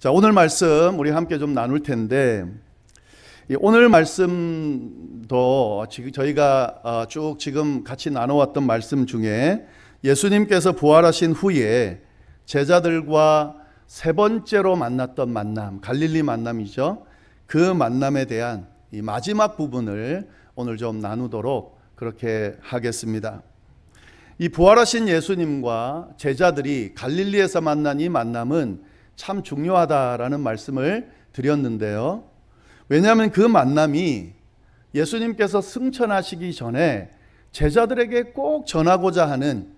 자, 오늘 말씀 우리 함께 좀 나눌 텐데, 오늘 말씀도 저희가 쭉 지금 같이 나눠왔던 말씀 중에 예수님께서 부활하신 후에 제자들과 세 번째로 만났던 만남, 갈릴리 만남이죠. 그 만남에 대한 이 마지막 부분을 오늘 좀 나누도록 그렇게 하겠습니다. 이 부활하신 예수님과 제자들이 갈릴리에서 만난 이 만남은 참 중요하다라는 말씀을 드렸는데요. 왜냐하면 그 만남이 예수님께서 승천하시기 전에 제자들에게 꼭 전하고자 하는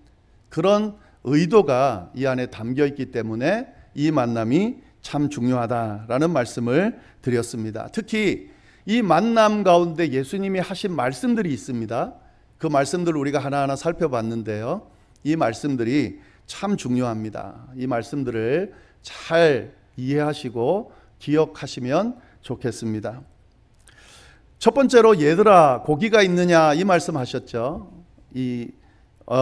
그런 의도가 이 안에 담겨 있기 때문에 이 만남이 참 중요하다라는 말씀을 드렸습니다. 특히 이 만남 가운데 예수님이 하신 말씀들이 있습니다. 그 말씀들을 우리가 하나하나 살펴봤는데요. 이 말씀들이 참 중요합니다. 이 말씀들을 잘 이해하시고 기억하시면 좋겠습니다. 첫 번째로 얘들아 고기가 있느냐 이 말씀 하셨죠. 이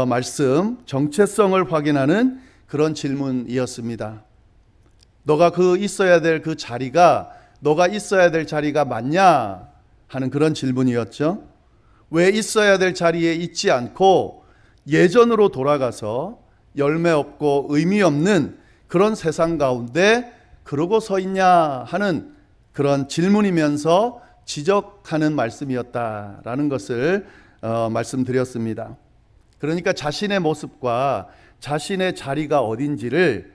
말씀 정체성을 확인하는 그런 질문이었습니다. 너가 있어야 될 그 자리가 너가 있어야 될 자리가 맞냐 하는 그런 질문이었죠. 왜 있어야 될 자리에 있지 않고 예전으로 돌아가서 열매 없고 의미 없는 그런 세상 가운데 그러고 서 있냐 하는 그런 질문이면서 지적하는 말씀이었다라는 것을 말씀드렸습니다. 그러니까 자신의 모습과 자신의 자리가 어딘지를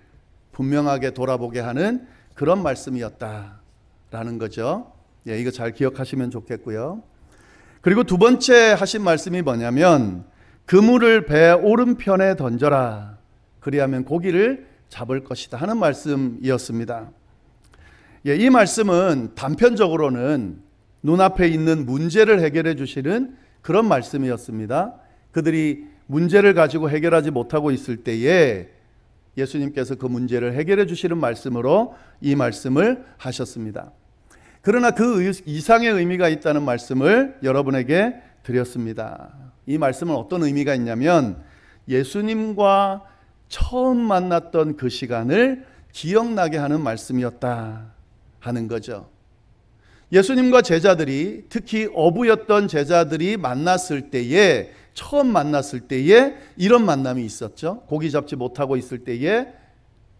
분명하게 돌아보게 하는 그런 말씀이었다라는 거죠. 예, 이거 잘 기억하시면 좋겠고요. 그리고 두 번째 하신 말씀이 뭐냐면 그물을 배 오른편에 던져라. 그리하면 고기를 잡을 것이다 하는 말씀이었습니다. 예, 이 말씀은 단편적으로는 눈앞에 있는 문제를 해결해 주시는 그런 말씀이었습니다. 그들이 문제를 가지고 해결하지 못하고 있을 때에 예수님께서 그 문제를 해결해 주시는 말씀으로 이 말씀을 하셨습니다. 그러나 그 이상의 의미가 있다는 말씀을 여러분에게 드렸습니다. 이 말씀은 어떤 의미가 있냐면 예수님과 처음 만났던 그 시간을 기억나게 하는 말씀이었다 하는 거죠. 예수님과 제자들이, 특히 어부였던 제자들이 만났을 때에, 처음 만났을 때에 이런 만남이 있었죠. 고기 잡지 못하고 있을 때에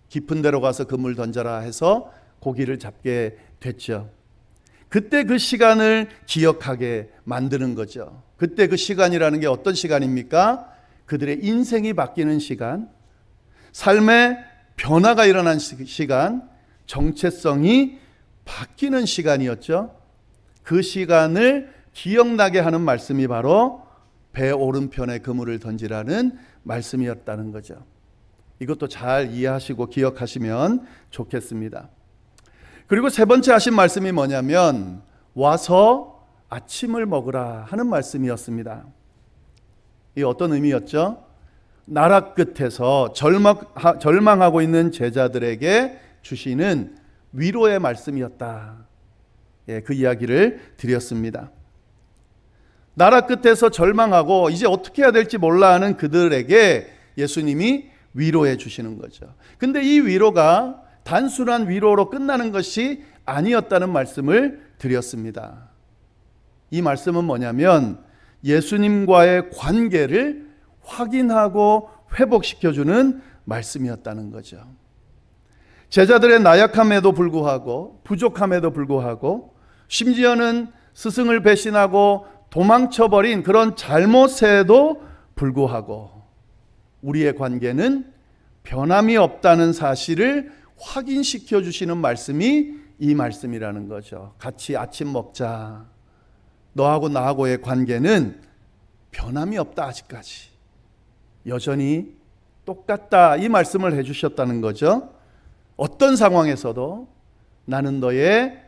깊은 데로 가서 그물 던져라 해서 고기를 잡게 됐죠. 그때 그 시간을 기억하게 만드는 거죠. 그때 그 시간이라는 게 어떤 시간입니까? 그들의 인생이 바뀌는 시간, 삶의 변화가 일어난 시간, 정체성이 바뀌는 시간이었죠. 그 시간을 기억나게 하는 말씀이 바로 배 오른편에 그물을 던지라는 말씀이었다는 거죠. 이것도 잘 이해하시고 기억하시면 좋겠습니다. 그리고 세 번째 하신 말씀이 뭐냐면 와서 아침을 먹으라 하는 말씀이었습니다. 이 어떤 의미였죠? 나락 끝에서 절망하고 있는 제자들에게 주시는 위로의 말씀이었다. 예, 그 이야기를 드렸습니다. 나락 끝에서 절망하고 이제 어떻게 해야 될지 몰라 하는 그들에게 예수님이 위로해 주시는 거죠. 근데 이 위로가 단순한 위로로 끝나는 것이 아니었다는 말씀을 드렸습니다. 이 말씀은 뭐냐면 예수님과의 관계를 확인하고 회복시켜주는 말씀이었다는 거죠. 제자들의 나약함에도 불구하고, 부족함에도 불구하고, 심지어는 스승을 배신하고 도망쳐버린 그런 잘못에도 불구하고 우리의 관계는 변함이 없다는 사실을 확인시켜 주시는 말씀이 이 말씀이라는 거죠. 같이 아침 먹자. 너하고 나하고의 관계는 변함이 없다. 아직까지 여전히 똑같다. 이 말씀을 해주셨다는 거죠. 어떤 상황에서도 나는 너의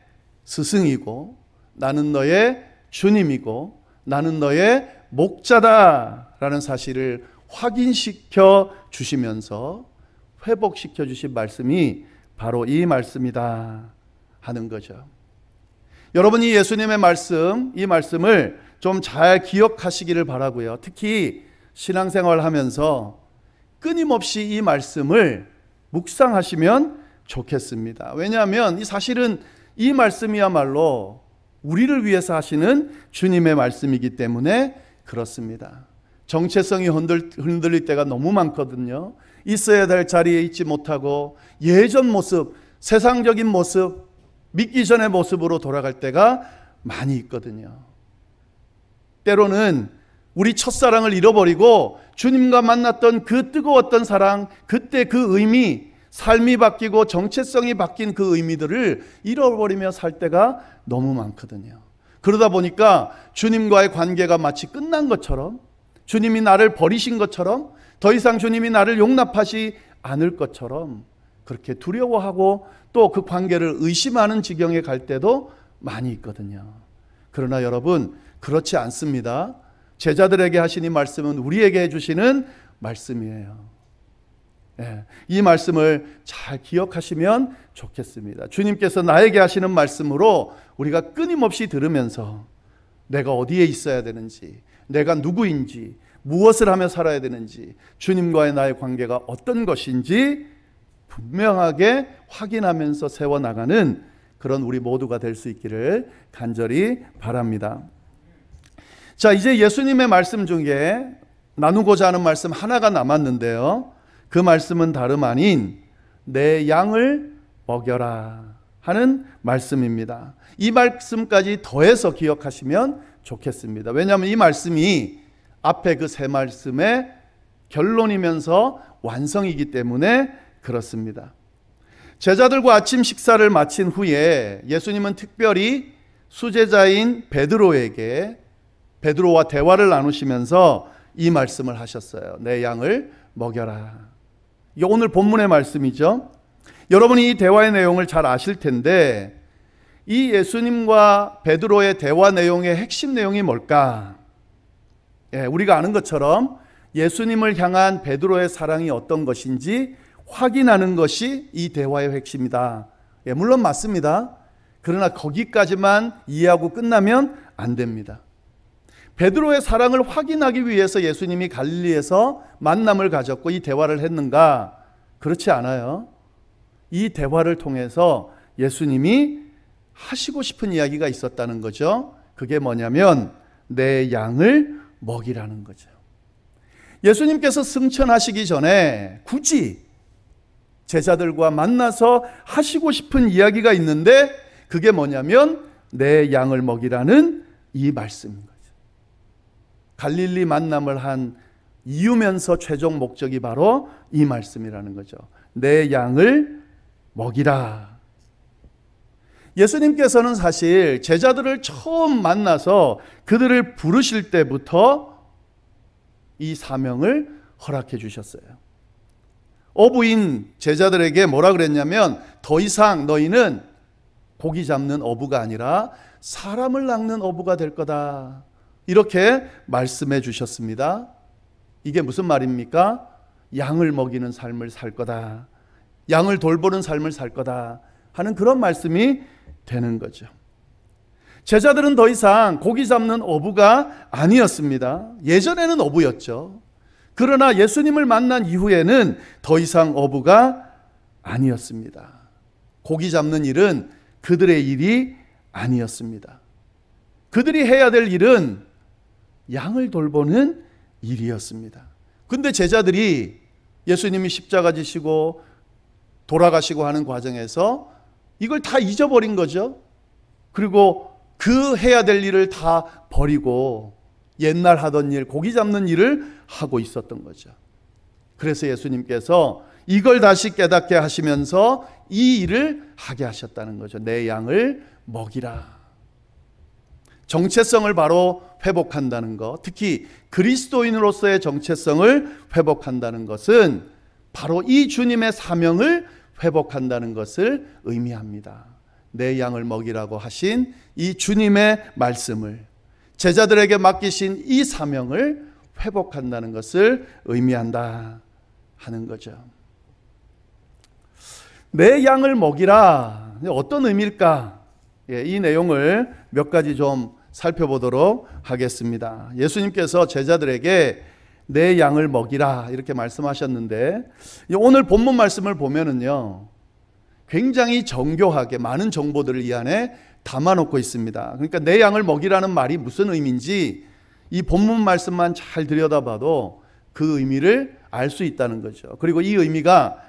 스승이고 나는 너의 주님이고 나는 너의 목자다라는 사실을 확인시켜 주시면서 회복시켜 주신 말씀이 바로 이 말씀이다 하는 거죠. 여러분이 예수님의 말씀, 이 말씀을 좀 잘 기억하시기를 바라고요. 특히 신앙생활 하면서 끊임없이 이 말씀을 묵상하시면 좋겠습니다. 왜냐하면 사실은 이 말씀이야말로 우리를 위해서 하시는 주님의 말씀이기 때문에 그렇습니다. 정체성이 흔들릴 때가 너무 많거든요. 있어야 될 자리에 있지 못하고 예전 모습, 세상적인 모습, 믿기 전의 모습으로 돌아갈 때가 많이 있거든요. 때로는 우리 첫사랑을 잃어버리고 주님과 만났던 그 뜨거웠던 사랑, 그때 그 의미, 삶이 바뀌고 정체성이 바뀐 그 의미들을 잃어버리며 살 때가 너무 많거든요. 그러다 보니까 주님과의 관계가 마치 끝난 것처럼, 주님이 나를 버리신 것처럼, 더 이상 주님이 나를 용납하지 않을 것처럼 그렇게 두려워하고 또 그 관계를 의심하는 지경에 갈 때도 많이 있거든요. 그러나 여러분, 그렇지 않습니다. 제자들에게 하신 이 말씀은 우리에게 해주시는 말씀이에요. 이 말씀을 잘 기억하시면 좋겠습니다. 주님께서 나에게 하시는 말씀으로 우리가 끊임없이 들으면서 내가 어디에 있어야 되는지, 내가 누구인지, 무엇을 하며 살아야 되는지, 주님과의 나의 관계가 어떤 것인지 분명하게 확인하면서 세워나가는 그런 우리 모두가 될 수 있기를 간절히 바랍니다. 자, 이제 예수님의 말씀 중에 나누고자 하는 말씀 하나가 남았는데요. 그 말씀은 다름 아닌 내 양을 먹여라 하는 말씀입니다. 이 말씀까지 더해서 기억하시면 좋겠습니다. 왜냐하면 이 말씀이 앞에 그 세 말씀의 결론이면서 완성이기 때문에 그렇습니다. 제자들과 아침 식사를 마친 후에 예수님은 특별히 수제자인 베드로와 대화를 나누시면서 이 말씀을 하셨어요. 내 양을 먹여라. 이게 오늘 본문의 말씀이죠. 여러분이 이 대화의 내용을 잘 아실 텐데 이 예수님과 베드로의 대화 내용의 핵심 내용이 뭘까? 우리가 아는 것처럼 예수님을 향한 베드로의 사랑이 어떤 것인지 확인하는 것이 이 대화의 핵심이다. 물론 맞습니다. 그러나 거기까지만 이해하고 끝나면 안 됩니다. 베드로의 사랑을 확인하기 위해서 예수님이 갈릴리에서 만남을 가졌고 이 대화를 했는가? 그렇지 않아요. 이 대화를 통해서 예수님이 하시고 싶은 이야기가 있었다는 거죠. 그게 뭐냐면 내 양을 먹이라는 거죠. 예수님께서 승천하시기 전에 굳이 제자들과 만나서 하시고 싶은 이야기가 있는데 그게 뭐냐면 내 양을 먹이라는 이 말씀인 거죠. 갈릴리 만남을 한 이유면서 최종 목적이 바로 이 말씀이라는 거죠. 내 양을 먹이라. 예수님께서는 사실 제자들을 처음 만나서 그들을 부르실 때부터 이 사명을 허락해 주셨어요. 어부인 제자들에게 뭐라 그랬냐면 더 이상 너희는 고기 잡는 어부가 아니라 사람을 낚는 어부가 될 거다. 이렇게 말씀해 주셨습니다. 이게 무슨 말입니까? 양을 먹이는 삶을 살 거다. 양을 돌보는 삶을 살 거다 하는 그런 말씀이 되는 거죠. 제자들은 더 이상 고기 잡는 어부가 아니었습니다. 예전에는 어부였죠. 그러나 예수님을 만난 이후에는 더 이상 어부가 아니었습니다. 고기 잡는 일은 그들의 일이 아니었습니다. 그들이 해야 될 일은 양을 돌보는 일이었습니다. 근데 제자들이 예수님이 십자가 지시고 돌아가시고 하는 과정에서 이걸 다 잊어버린 거죠. 그리고 그 해야 될 일을 다 버리고 옛날 하던 일, 고기 잡는 일을 하고 있었던 거죠. 그래서 예수님께서 이걸 다시 깨닫게 하시면서 이 일을 하게 하셨다는 거죠. 내 양을 먹이라. 정체성을 바로 회복한다는 것, 특히 그리스도인으로서의 정체성을 회복한다는 것은 바로 이 주님의 사명을 회복한다는 것을 의미합니다. 내 양을 먹이라고 하신 이 주님의 말씀을, 제자들에게 맡기신 이 사명을 회복한다는 것을 의미한다 하는 거죠. 내 양을 먹이라, 어떤 의미일까? 이 내용을 몇 가지 좀 살펴보도록 하겠습니다. 예수님께서 제자들에게 내 양을 먹이라 이렇게 말씀하셨는데 오늘 본문 말씀을 보면은요, 굉장히 정교하게 많은 정보들을 이 안에 담아놓고 있습니다. 그러니까 내 양을 먹이라는 말이 무슨 의미인지 이 본문 말씀만 잘 들여다봐도 그 의미를 알 수 있다는 거죠. 그리고 이 의미가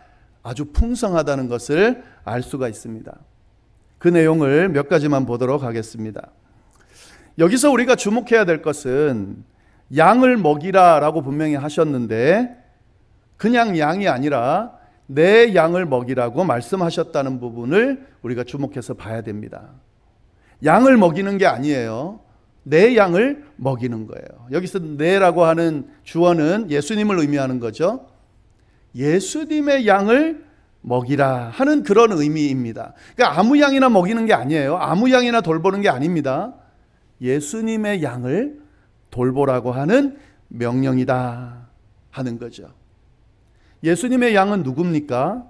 아주 풍성하다는 것을 알 수가 있습니다. 그 내용을 몇 가지만 보도록 하겠습니다. 여기서 우리가 주목해야 될 것은 양을 먹이라라고 분명히 하셨는데 그냥 양이 아니라 내 양을 먹이라고 말씀하셨다는 부분을 우리가 주목해서 봐야 됩니다. 양을 먹이는 게 아니에요. 내 양을 먹이는 거예요. 여기서 내라고 하는 주어는 예수님을 의미하는 거죠. 예수님의 양을 먹이라 하는 그런 의미입니다. 그러니까 아무 양이나 먹이는 게 아니에요. 아무 양이나 돌보는 게 아닙니다. 예수님의 양을 돌보라고 하는 명령이다 하는 거죠. 예수님의 양은 누굽니까?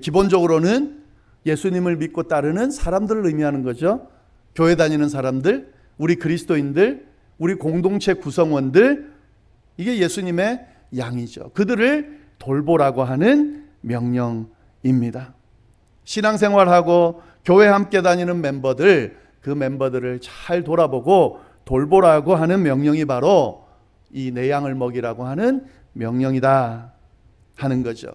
기본적으로는 예수님을 믿고 따르는 사람들을 의미하는 거죠. 교회 다니는 사람들, 우리 그리스도인들, 우리 공동체 구성원들, 이게 예수님의 양이죠. 그들을 돌보라고 하는 명령입니다. 신앙생활하고 교회 함께 다니는 멤버들, 그 멤버들을 잘 돌아보고 돌보라고 하는 명령이 바로 이 내 양을 먹이라고 하는 명령이다 하는 거죠.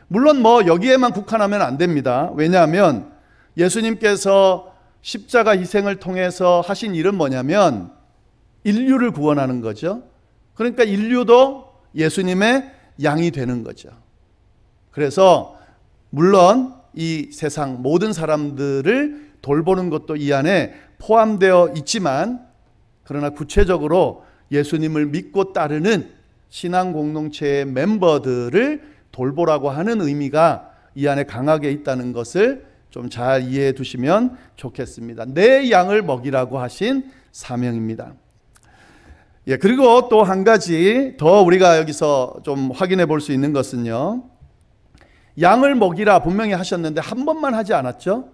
물론 여기에만 국한하면 안 됩니다. 왜냐하면 예수님께서 십자가 희생을 통해서 하신 일은 뭐냐면 인류를 구원하는 거죠. 그러니까 인류도 예수님의 양이 되는 거죠. 그래서 물론 이 세상 모든 사람들을 돌보는 것도 이 안에 포함되어 있지만, 그러나 구체적으로 예수님을 믿고 따르는 신앙 공동체의 멤버들을 돌보라고 하는 의미가 이 안에 강하게 있다는 것을 좀 잘 이해해 두시면 좋겠습니다. 내 양을 먹이라고 하신 사명입니다. 그리고 또 한 가지 더 우리가 여기서 좀 확인해 볼 수 있는 것은요, 양을 먹이라 분명히 하셨는데 한 번만 하지 않았죠?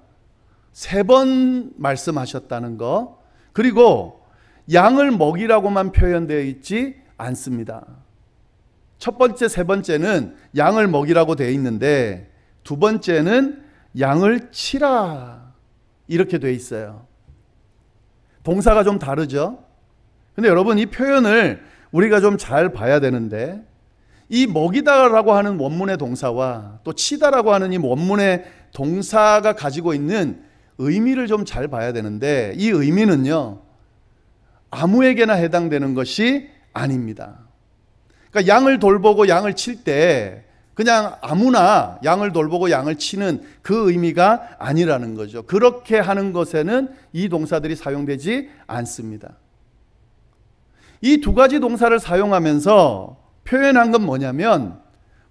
3번 말씀하셨다는 거. 그리고 양을 먹이라고만 표현되어 있지 않습니다. 첫 번째, 세 번째는 양을 먹이라고 되어 있는데 두 번째는 양을 치라 이렇게 되어 있어요. 동사가 좀 다르죠? 근데 여러분, 이 표현을 우리가 좀 잘 봐야 되는데, 이 먹이다라고 하는 원문의 동사와 또 치다라고 하는 이 원문의 동사가 가지고 있는 의미를 좀 잘 봐야 되는데, 이 의미는요, 아무에게나 해당되는 것이 아닙니다. 그러니까 양을 돌보고 양을 칠 때 그냥 아무나 양을 돌보고 양을 치는 그 의미가 아니라는 거죠. 그렇게 하는 것에는 이 동사들이 사용되지 않습니다. 이 두 가지 동사를 사용하면서 표현한 건 뭐냐면,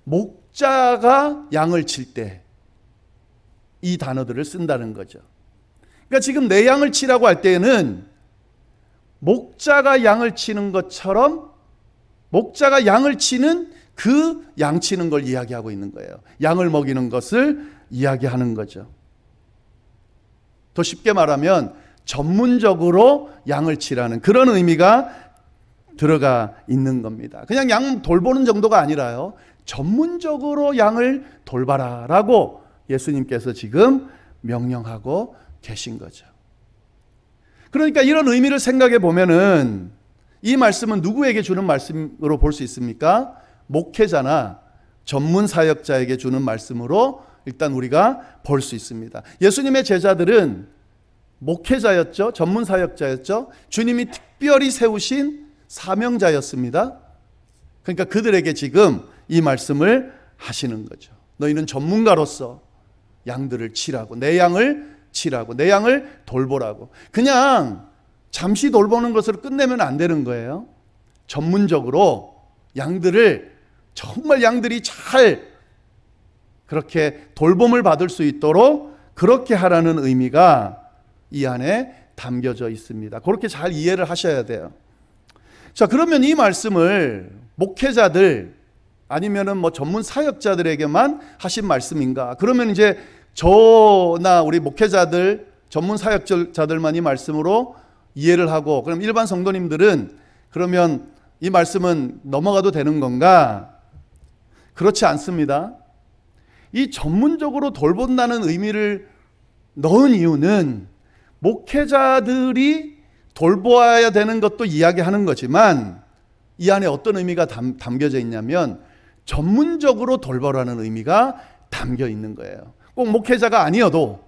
목자가 양을 칠 때 이 단어들을 쓴다는 거죠. 그러니까 지금 내 양을 치라고 할 때에는 목자가 양을 치는 것처럼 목자가 양을 치는 그 양 치는 걸 이야기하고 있는 거예요. 양을 먹이는 것을 이야기하는 거죠. 더 쉽게 말하면 전문적으로 양을 치라는 그런 의미가 들어가 있는 겁니다. 그냥 양 돌보는 정도가 아니라요, 전문적으로 양을 돌봐라라고 예수님께서 지금 명령하고 계신 거죠. 그러니까 이런 의미를 생각해 보면은 이 말씀은 누구에게 주는 말씀으로 볼 수 있습니까? 목회자나 전문 사역자에게 주는 말씀으로 일단 우리가 볼 수 있습니다. 예수님의 제자들은 목회자였죠. 전문 사역자였죠. 주님이 특별히 세우신 사명자였습니다. 그러니까 그들에게 지금 이 말씀을 하시는 거죠. 너희는 전문가로서 양들을 치라고, 내 양을 치라고, 내 양을 돌보라고. 그냥 잠시 돌보는 것으로 끝내면 안 되는 거예요. 전문적으로 양들을, 정말 양들이 잘 그렇게 돌봄을 받을 수 있도록 그렇게 하라는 의미가 이 안에 담겨져 있습니다. 그렇게 잘 이해를 하셔야 돼요. 자, 그러면 이 말씀을 목회자들 아니면은 전문 사역자들에게만 하신 말씀인가? 그러면 이제 저나 우리 목회자들, 전문 사역자들만 이 말씀으로 이해를 하고, 그럼 일반 성도님들은 그러면 이 말씀은 넘어가도 되는 건가? 그렇지 않습니다. 이 전문적으로 돌본다는 의미를 넣은 이유는 목회자들이 돌보아야 되는 것도 이야기하는 거지만 이 안에 어떤 의미가 담겨져 있냐면 전문적으로 돌보라는 의미가 담겨 있는 거예요. 꼭 목회자가 아니어도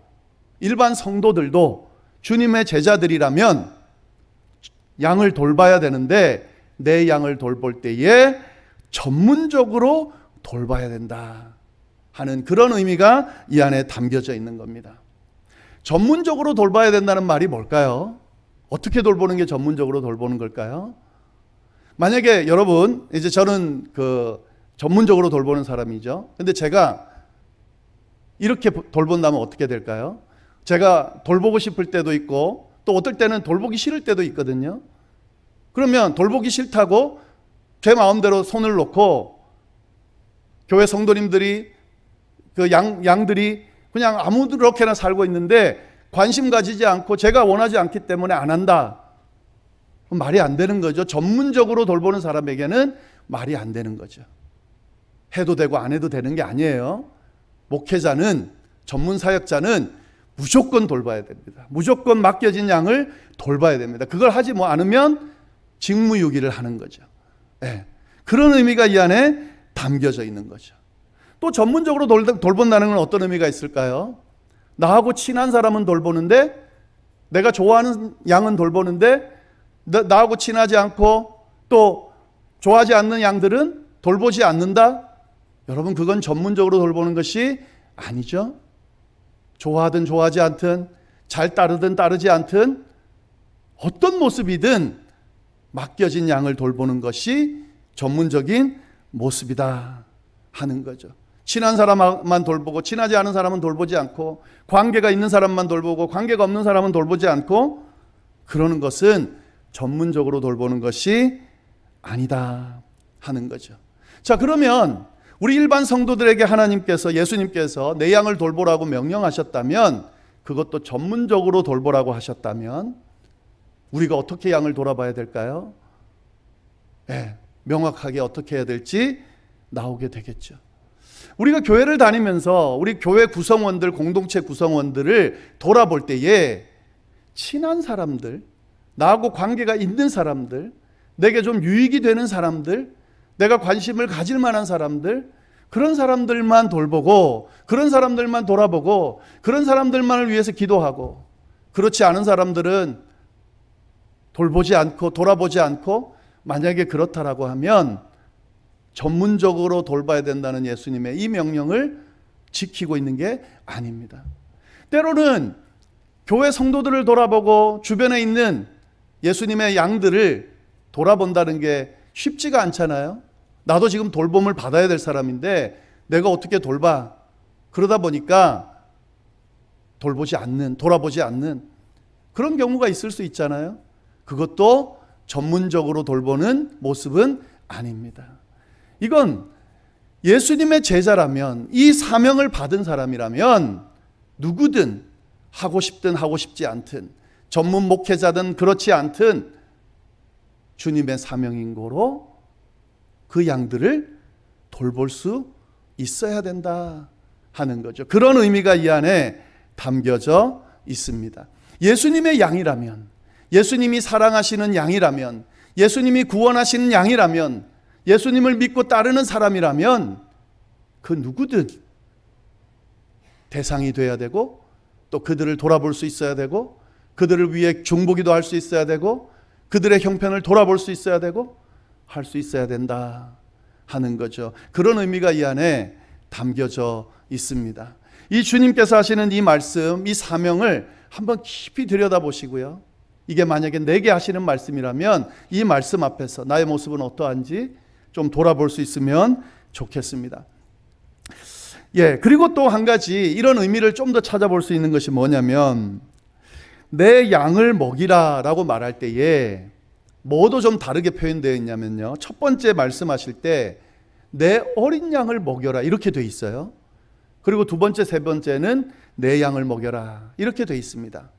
일반 성도들도 주님의 제자들이라면 양을 돌봐야 되는데 내 양을 돌볼 때에 전문적으로 돌봐야 된다 하는 그런 의미가 이 안에 담겨져 있는 겁니다. 전문적으로 돌봐야 된다는 말이 뭘까요? 어떻게 돌보는 게 전문적으로 돌보는 걸까요? 만약에 여러분, 이제 저는 전문적으로 돌보는 사람이죠. 근데 제가 이렇게 돌본다면 어떻게 될까요? 제가 돌보고 싶을 때도 있고 또 어떨 때는 돌보기 싫을 때도 있거든요. 그러면 돌보기 싫다고 제 마음대로 손을 놓고 교회 성도님들이 양들이 그냥 아무렇게나 살고 있는데 관심 가지지 않고 제가 원하지 않기 때문에 안 한다. 말이 안 되는 거죠. 전문적으로 돌보는 사람에게는 말이 안 되는 거죠. 해도 되고 안 해도 되는 게 아니에요. 목회자는, 전문 사역자는 무조건 돌봐야 됩니다. 무조건 맡겨진 양을 돌봐야 됩니다. 그걸 하지 않으면 직무유기를 하는 거죠. 네. 그런 의미가 이 안에 담겨져 있는 거죠. 또 전문적으로 돌본다는 건 어떤 의미가 있을까요? 나하고 친한 사람은 돌보는데, 내가 좋아하는 양은 돌보는데 나하고 친하지 않고 또 좋아하지 않는 양들은 돌보지 않는다? 여러분, 그건 전문적으로 돌보는 것이 아니죠. 좋아하든 좋아하지 않든, 잘 따르든 따르지 않든, 어떤 모습이든 맡겨진 양을 돌보는 것이 전문적인 모습이다 하는 거죠. 친한 사람만 돌보고 친하지 않은 사람은 돌보지 않고, 관계가 있는 사람만 돌보고 관계가 없는 사람은 돌보지 않고, 그러는 것은 전문적으로 돌보는 것이 아니다 하는 거죠. 자, 그러면 우리 일반 성도들에게 하나님께서, 예수님께서 내 양을 돌보라고 명령하셨다면, 그것도 전문적으로 돌보라고 하셨다면 우리가 어떻게 양을 돌아봐야 될까요? 네, 명확하게 어떻게 해야 될지 나오게 되겠죠. 우리가 교회를 다니면서 우리 교회 구성원들, 공동체 구성원들을 돌아볼 때에 친한 사람들, 나하고 관계가 있는 사람들, 내게 좀 유익이 되는 사람들, 내가 관심을 가질 만한 사람들, 그런 사람들만 돌보고, 그런 사람들만 돌아보고, 그런 사람들만을 위해서 기도하고, 그렇지 않은 사람들은 돌보지 않고 돌아보지 않고, 만약에 그렇다라고 하면 전문적으로 돌봐야 된다는 예수님의 이 명령을 지키고 있는 게 아닙니다. 때로는 교회 성도들을 돌아보고 주변에 있는 예수님의 양들을 돌아본다는 게 쉽지가 않잖아요. 나도 지금 돌봄을 받아야 될 사람인데 내가 어떻게 돌봐? 그러다 보니까 돌보지 않는, 돌아보지 않는 그런 경우가 있을 수 있잖아요. 그것도 전문적으로 돌보는 모습은 아닙니다. 이건 예수님의 제자라면, 이 사명을 받은 사람이라면 누구든 하고 싶든 하고 싶지 않든, 전문 목회자든 그렇지 않든 주님의 사명인 거로 그 양들을 돌볼 수 있어야 된다 하는 거죠. 그런 의미가 이 안에 담겨져 있습니다. 예수님의 양이라면, 예수님이 사랑하시는 양이라면, 예수님이 구원하시는 양이라면, 예수님을 믿고 따르는 사람이라면 그 누구든 대상이 돼야 되고, 또 그들을 돌아볼 수 있어야 되고, 그들을 위해 중보기도 할 수 있어야 되고, 그들의 형편을 돌아볼 수 있어야 되고, 할 수 있어야 된다 하는 거죠. 그런 의미가 이 안에 담겨져 있습니다. 이 주님께서 하시는 이 말씀, 이 사명을 한번 깊이 들여다보시고요. 이게 만약에 내게 하시는 말씀이라면 이 말씀 앞에서 나의 모습은 어떠한지 좀 돌아볼 수 있으면 좋겠습니다. 예, 그리고 또 한 가지 이런 의미를 좀 더 찾아볼 수 있는 것이 뭐냐면, 내 양을 먹이라 라고 말할 때에 뭐도 좀 다르게 표현되어 있냐면요, 첫 번째 말씀하실 때 내 어린 양을 먹여라 이렇게 되어 있어요. 그리고 두 번째, 세 번째는 내 양을 먹여라 이렇게 되어 있습니다.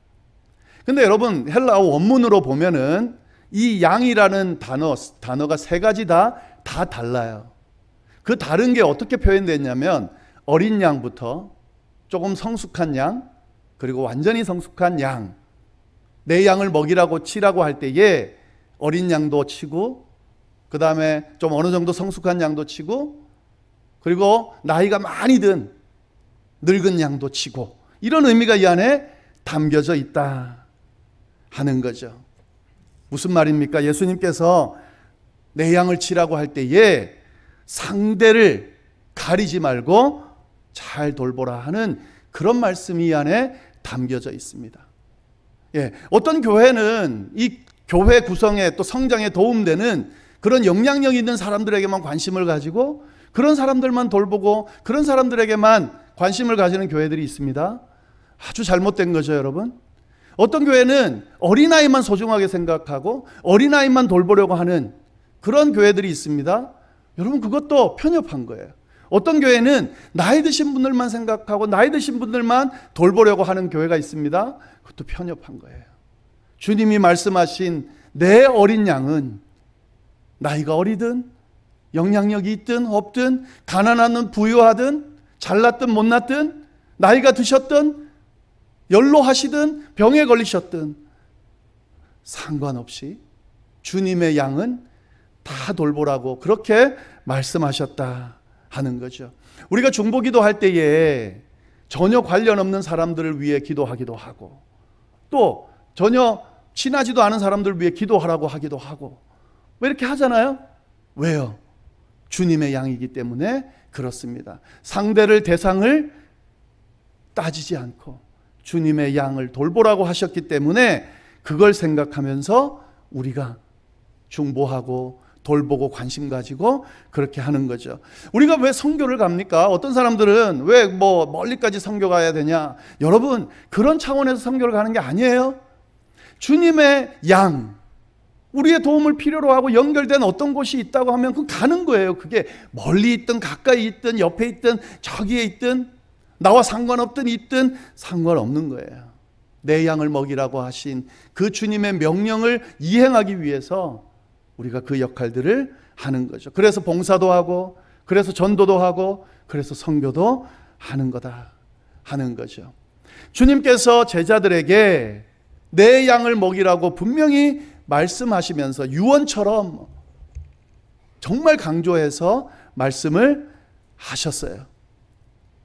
근데 여러분, 헬라어 원문으로 보면은 이 양이라는 단어가 세 가지 다 달라요. 그 다른 게 어떻게 표현됐냐면 어린 양부터 조금 성숙한 양, 그리고 완전히 성숙한 양, 내 양을 먹이라고 치라고 할 때에 어린 양도 치고, 그 다음에 좀 어느 정도 성숙한 양도 치고, 그리고 나이가 많이 든 늙은 양도 치고, 이런 의미가 이 안에 담겨져 있다 하는 거죠. 무슨 말입니까? 예수님께서 내 양을 치라고 할 때에 상대를 가리지 말고 잘 돌보라 하는 그런 말씀이 이 안에 담겨져 있습니다. 예, 어떤 교회는 이 교회 구성에 또 성장에 도움되는 그런 영향력 있는 사람들에게만 관심을 가지고 그런 사람들만 돌보고 그런 사람들에게만 관심을 가지는 교회들이 있습니다. 아주 잘못된 거죠, 여러분. 어떤 교회는 어린아이만 소중하게 생각하고 어린아이만 돌보려고 하는 그런 교회들이 있습니다. 여러분, 그것도 편협한 거예요. 어떤 교회는 나이 드신 분들만 생각하고 나이 드신 분들만 돌보려고 하는 교회가 있습니다. 그것도 편협한 거예요. 주님이 말씀하신 내 어린 양은 나이가 어리든 영향력이 있든 없든 가난하든 부유하든 잘났든 못났든 나이가 드셨든 연로하시든 병에 걸리셨든 상관없이 주님의 양은 다 돌보라고 그렇게 말씀하셨다 하는 거죠. 우리가 중보기도 할 때에 전혀 관련 없는 사람들을 위해 기도하기도 하고 또 전혀 친하지도 않은 사람들을 위해 기도하라고 하기도 하고 왜 이렇게 하잖아요? 왜요? 주님의 양이기 때문에 그렇습니다. 상대를 대상을 따지지 않고 주님의 양을 돌보라고 하셨기 때문에 그걸 생각하면서 우리가 중보하고 돌보고 관심 가지고 그렇게 하는 거죠. 우리가 왜 선교를 갑니까? 어떤 사람들은 왜 멀리까지 선교 가야 되냐? 여러분, 그런 차원에서 선교를 가는 게 아니에요. 주님의 양, 우리의 도움을 필요로 하고 연결된 어떤 곳이 있다고 하면 그 가는 거예요. 그게 멀리 있든 가까이 있든 옆에 있든 저기에 있든 나와 상관없든 있든 상관없는 거예요. 내 양을 먹이라고 하신 그 주님의 명령을 이행하기 위해서 우리가 그 역할들을 하는 거죠. 그래서 봉사도 하고 그래서 전도도 하고 그래서 선교도 하는 거다 하는 거죠. 주님께서 제자들에게 내 양을 먹이라고 분명히 말씀하시면서 유언처럼 정말 강조해서 말씀을 하셨어요.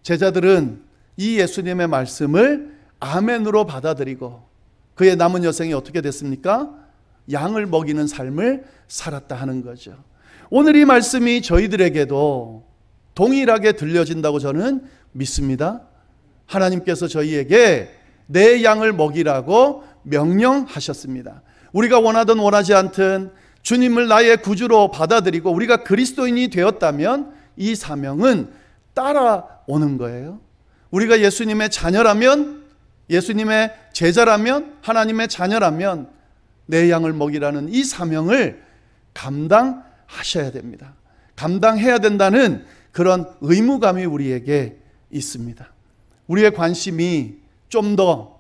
제자들은 이 예수님의 말씀을 아멘으로 받아들이고 그의 남은 여생이 어떻게 됐습니까? 양을 먹이는 삶을 살았다 하는 거죠. 오늘 이 말씀이 저희들에게도 동일하게 들려진다고 저는 믿습니다. 하나님께서 저희에게 내 양을 먹이라고 명령하셨습니다. 우리가 원하든 원하지 않든 주님을 나의 구주로 받아들이고 우리가 그리스도인이 되었다면 이 사명은 따라오는 거예요. 우리가 예수님의 자녀라면, 예수님의 제자라면, 하나님의 자녀라면 내 양을 먹이라는 이 사명을 감당하셔야 됩니다. 감당해야 된다는 그런 의무감이 우리에게 있습니다. 우리의 관심이 좀 더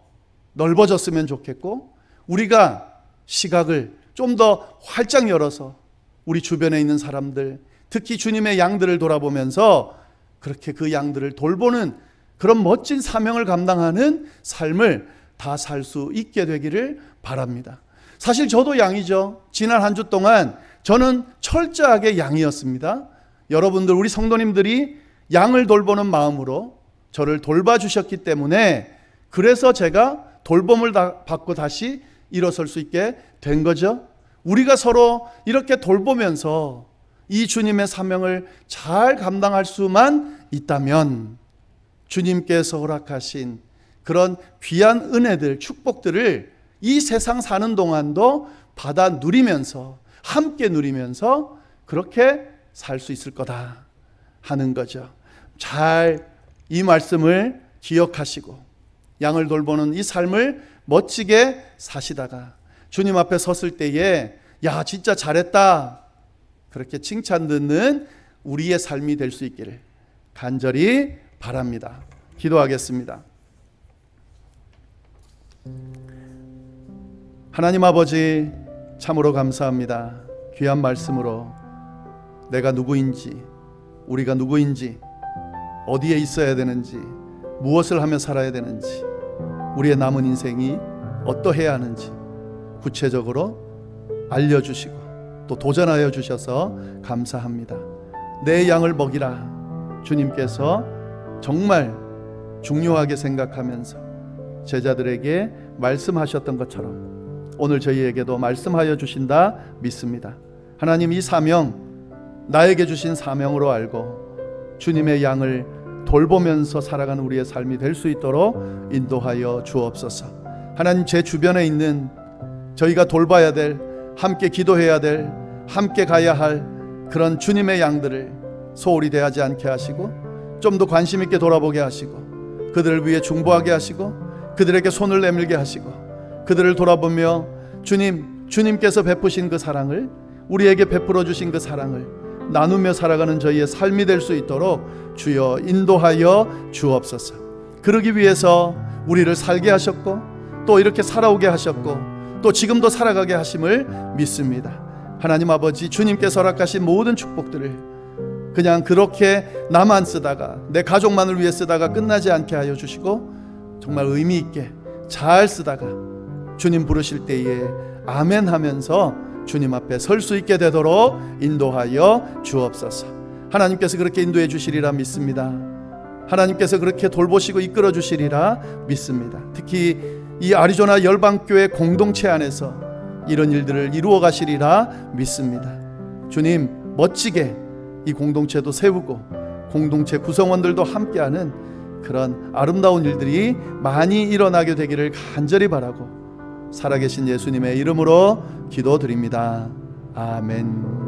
넓어졌으면 좋겠고 우리가 시각을 좀 더 활짝 열어서 우리 주변에 있는 사람들, 특히 주님의 양들을 돌아보면서 그렇게 그 양들을 돌보는 그런 멋진 사명을 감당하는 삶을 다 살 수 있게 되기를 바랍니다. 사실 저도 양이죠. 지난 한 주 동안 저는 철저하게 양이었습니다. 여러분들, 우리 성도님들이 양을 돌보는 마음으로 저를 돌봐주셨기 때문에 그래서 제가 돌봄을 받고 다시 일어설 수 있게 된 거죠. 우리가 서로 이렇게 돌보면서 이 주님의 사명을 잘 감당할 수만 있다면 주님께서 허락하신 그런 귀한 은혜들, 축복들을 이 세상 사는 동안도 받아 누리면서 함께 누리면서 그렇게 살 수 있을 거다 하는 거죠. 잘 이 말씀을 기억하시고 양을 돌보는 이 삶을 멋지게 사시다가 주님 앞에 섰을 때에 야, 진짜 잘했다, 그렇게 칭찬 듣는 우리의 삶이 될 수 있기를 간절히 바랍니다. 기도하겠습니다. 하나님 아버지, 참으로 감사합니다. 귀한 말씀으로 내가 누구인지, 우리가 누구인지, 어디에 있어야 되는지, 무엇을 하며 살아야 되는지, 우리의 남은 인생이 어떠해야 하는지 구체적으로 알려주시고 또 도전하여 주셔서 감사합니다. 내 양을 먹이라 주님께서 정말 중요하게 생각하면서 제자들에게 말씀하셨던 것처럼 오늘 저희에게도 말씀하여 주신다 믿습니다. 하나님, 이 사명, 나에게 주신 사명으로 알고 주님의 양을 돌보면서 살아가는 우리의 삶이 될 수 있도록 인도하여 주옵소서. 하나님, 제 주변에 있는 저희가 돌봐야 될, 함께 기도해야 될, 함께 가야 할 그런 주님의 양들을 소홀히 대하지 않게 하시고 좀 더 관심 있게 돌아보게 하시고 그들을 위해 중보하게 하시고 그들에게 손을 내밀게 하시고 그들을 돌아보며 주님께서 베푸신 그 사랑을, 우리에게 베풀어 주신 그 사랑을 나누며 살아가는 저희의 삶이 될 수 있도록 주여 인도하여 주옵소서. 그러기 위해서 우리를 살게 하셨고 또 이렇게 살아오게 하셨고 또 지금도 살아가게 하심을 믿습니다. 하나님 아버지, 주님께서 허락하신 모든 축복들을 그냥 그렇게 나만 쓰다가 내 가족만을 위해 쓰다가 끝나지 않게 하여 주시고 정말 의미 있게 잘 쓰다가 주님 부르실 때에 아멘 하면서 주님 앞에 설 수 있게 되도록 인도하여 주옵소서. 하나님께서 그렇게 인도해 주시리라 믿습니다. 하나님께서 그렇게 돌보시고 이끌어 주시리라 믿습니다. 특히 이 아리조나 열방교회 공동체 안에서 이런 일들을 이루어 가시리라 믿습니다. 주님, 멋지게 이 공동체도 세우고 공동체 구성원들도 함께하는 그런 아름다운 일들이 많이 일어나게 되기를 간절히 바라고 살아계신 예수님의 이름으로 기도드립니다. 아멘.